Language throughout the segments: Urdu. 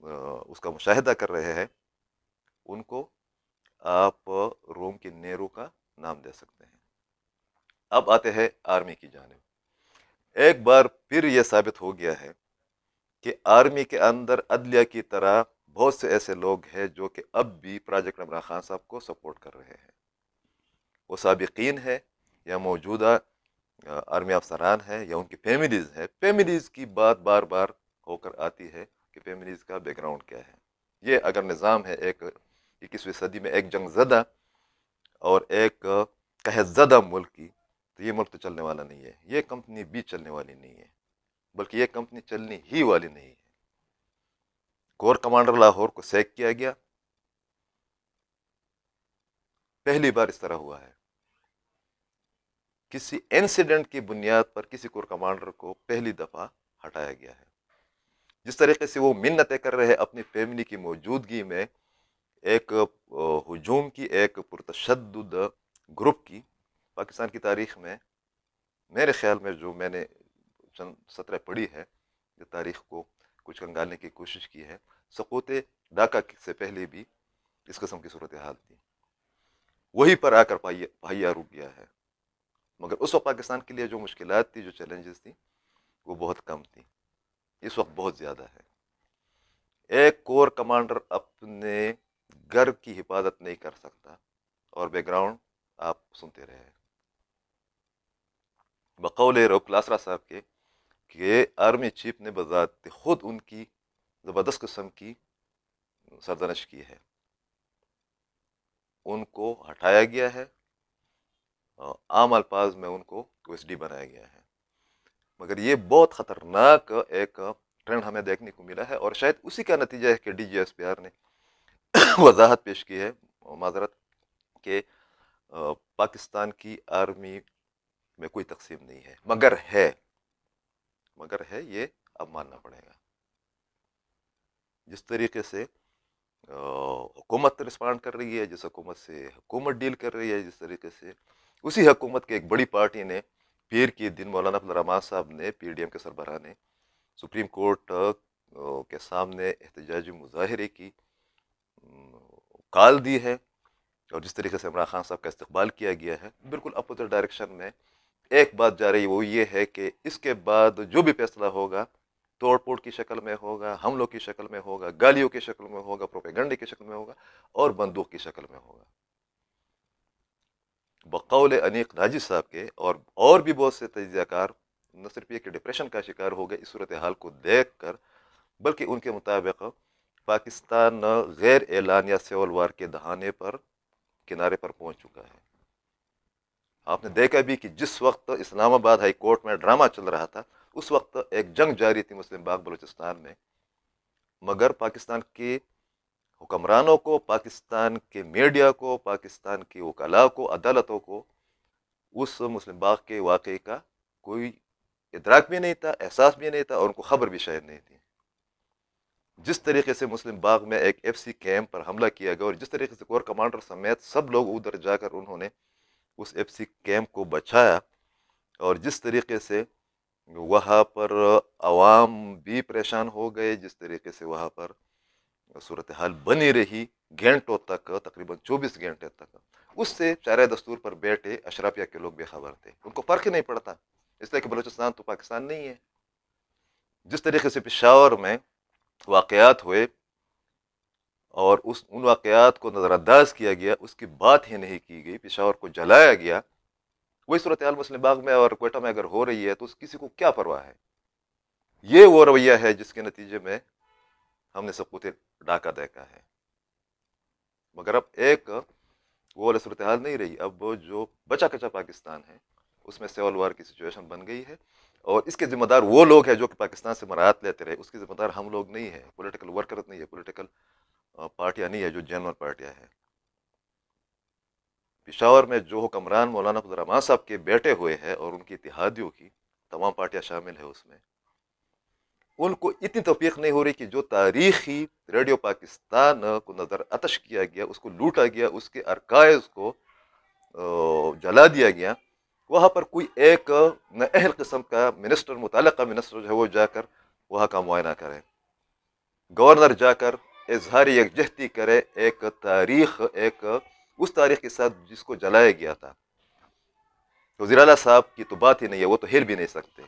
اس کا مشاہدہ کر رہے ہیں، ان کو آپ روم کی نیرو کا نام دے سکتے ہیں۔ اب آتے ہیں آرمی کی جانب۔ ایک بار پھر یہ ثابت ہو گیا ہے کہ آرمی کے اندر عدلیہ کی طرح بہت سے ایسے لوگ ہیں جو کہ اب بھی پروجیکٹ عمران خان صاحب کو سپورٹ کر رہے ہیں۔ وہ سابقین ہے یا موجودہ آرمی افسران ہیں یا ان کی فیملیز ہیں، فیملیز کی بات بار بار ہو کر آتی ہے کہ فیملیز کا بیک گراؤنڈ کیا ہے۔ یہ اگر نظام ہے ایک 21ویں صدی میں ایک جنگ زدہ اور ایک قحط زدہ ملک کی، تو یہ ملک تو چلنے والا نہیں ہے، یہ کمپنی بھی چلنے والی نہیں ہے، بلکہ یہ کمپنی چلنی ہی والی نہیں ہے۔ کور کمانڈر لاہور کو سیک کیا گیا، پہلی بار اس طرح ہوا ہے۔ کسی انسیڈنٹ کی بنیاد پر کسی کور کمانڈر کو پہلی دفعہ ہٹایا گیا ہے۔ جس طریقے سے وہ منتیں کر رہے اپنی فیملی کی موجودگی میں ایک ہجوم کی، ایک پرتشدد گروپ کی، پاکستان کی تاریخ میں میرے خیال میں جو میں نے چند سطریں پڑھی ہے، جو تاریخ کو کچھ کنگالنے کی کوشش کی ہے، سقوط ڈھاکہ سے پہلے بھی اس قسم کی صورتحال تھی، وہی پر آ کر پہیا رک گیا ہے۔ مگر اس وقت پاکستان کے لیے جو مشکلات تھی، جو چیلنجز تھیں، وہ بہت کم تھیں، اس وقت بہت زیادہ ہے۔ ایک کور کمانڈر اپنے گھر کی حفاظت نہیں کر سکتا، اور بیک گراؤنڈ آپ سنتے رہے۔ بقول روک لاسرا صاحب کے کہ آرمی چیف نے بذات خود ان کی زبردست قسم کی سرزنش کی ہے، ان کو ہٹایا گیا ہے، عام الفاظ میں ان کو ایس ڈی بنایا گیا ہے۔ مگر یہ بہت خطرناک ایک ٹرینڈ ہمیں دیکھنے کو ملا ہے، اور شاید اسی کا نتیجہ ہے کہ D G S P R نے وضاحت پیش کی ہے، معذرت، کہ پاکستان کی آرمی میں کوئی تقسیم نہیں ہے، مگر ہے یہ اب ماننا پڑے گا۔ جس طریقے سے حکومت رسپانڈ کر رہی ہے، جس حکومت سے حکومت ڈیل کر رہی ہے، جس طریقے سے اسی حکومت کے ایک بڑی پارٹی نے پیر کے دن مولانا عبدالرحمان صاحب نے، پی ڈی ایم کے سربراہ نے، سپریم کورٹ کے سامنے احتجاجی مظاہرے کی کال دی ہے، اور جس طریقے سے عمران خان صاحب کا استقبال کیا گیا ہے، بالکل اپوزٹ ڈائریکشن میں ایک بات جا رہی ہے، وہ یہ ہے کہ اس کے بعد جو بھی فیصلہ ہوگا، توڑ پھوڑ کی شکل میں ہوگا، حملوں کی شکل میں ہوگا، گالیوں کی شکل میں ہوگا، پروپیگنڈے کی شکل میں ہوگا، اور بندوق کی شکل میں ہوگا۔ بقول انیق ناجی صاحب کے اور بھی بہت سے تجزیہ کار نہ صرف یہ کہ ڈپریشن کا شکار ہو گئے اس صورتحال کو دیکھ کر، بلکہ ان کے مطابق پاکستان غیر اعلانیہ سول وار کے دہانے پر، کنارے پر پہنچ چکا ہے۔ آپ نے دیکھا بھی کہ جس وقت اسلام آباد ہائی کورٹ میں ڈرامہ چل رہا تھا، اس وقت ایک جنگ جاری تھی مسلم باغ بلوچستان میں، مگر پاکستان کے حکمرانوں کو، پاکستان کے میڈیا کو، پاکستان کے وکلاء کو، عدالتوں کو اس مسلم باغ کے واقعے کا کوئی ادراک بھی نہیں تھا، احساس بھی نہیں تھا، اور ان کو خبر بھی شاید نہیں تھی۔ جس طریقے سے مسلم باغ میں ایک ایف سی کیمپ پر حملہ کیا گیا، اور جس طریقے سے کور کمانڈر سمیت سب لوگ ادھر جا کر انہوں نے اس ایف سی کیمپ کو بچایا، اور جس طریقے سے وہاں پر عوام بھی پریشان ہو گئے، جس طریقے سے وہاں پر صورتحال بنی رہی گھنٹوں تک، تقریباً 24 گھنٹے تک، اس سے چارہ دستور پر بیٹھے اشرافیہ کے لوگ بے خبر تھے، ان کو فرق ہی نہیں پڑتا، اس لیے کہ بلوچستان تو پاکستان نہیں ہے۔ جس طریقے سے پشاور میں واقعات ہوئے اور ان واقعات کو نظر انداز کیا گیا، اس کی بات ہی نہیں کی گئی، پشاور کو جلایا گیا، وہی صورتحال مسلم باغ میں اور کوئٹہ میں اگر ہو رہی ہے تو کسی کو کیا پرواہ ہے؟ یہ وہ رویہ ہے جس کے نتیجے میں ہم نے سقوط ڈھاکہ دیکھا ہے۔ مگر اب ایک وہ والی صورتحال نہیں رہی، اب جو بچا کچا پاکستان ہے اس میں سیول وار کی سچویشن بن گئی ہے، اور اس کے ذمہ دار وہ لوگ ہیں جو کہ پاکستان سے مراعات لیتے رہے، اس کے ذمہ دار ہم لوگ نہیں ہیں، پولیٹیکل ورکرز نہیں ہے، پولیٹیکل پارٹیاں نہیں ہے جو جینوئن پارٹیاں ہیں۔ پشاور میں جو حکمران مولانا عبدالرحمان صاحب کے بیٹے ہوئے ہیں اور ان کی اتحادیوں کی تمام پارٹیاں شامل ہیں اس میں، ان کو اتنی توفیق نہیں ہو رہی کہ جو تاریخی ریڈیو پاکستان کو نظر آتش کیا گیا، اس کو لوٹا گیا، اس کے ارکائز کو جلا دیا گیا، وہاں پر کوئی ایک اہل قسم کا منسٹر، متعلقہ منسٹر جو ہے وہ جا کر وہاں کا معائنہ کرے۔ گورنر جا کر اظہار یکجہتی کرے ایک تاریخ، ایک اس تاریخ کے ساتھ جس کو جلایا گیا تھا. وزیر اعلیٰ صاحب کی تو بات ہی نہیں ہے، وہ تو ہل بھی نہیں سکتے.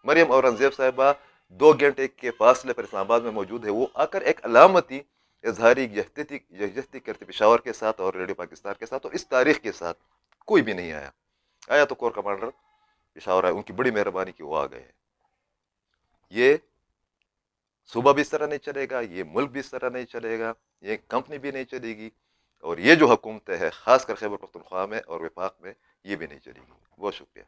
مریم اورنگزیب صاحبہ 2 گھنٹے کے فاصلے پر اسلام آباد میں موجود ہے، وہ آ کر ایک علامتی اظہاری یکجہتی کرتے پشاور کے ساتھ اور ریڈیو پاکستان کے ساتھ، اور اس تاریخ کے ساتھ کوئی بھی نہیں آیا تو کور کمانڈر پشاور آئے، ان کی بڑی مہربانی کی وہ آ گئے. یہ صوبہ بھی اس طرح نہیں چلے گا، یہ ملک بھی اس طرح نہیں چلے گا، یہ کمپنی بھی نہیں چلے گی، اور یہ جو حکومتیں ہے خاص کر خیبر پختونخوا میں اور وفاق میں، یہ بھی نہیں چلے گی. بہت شکریہ.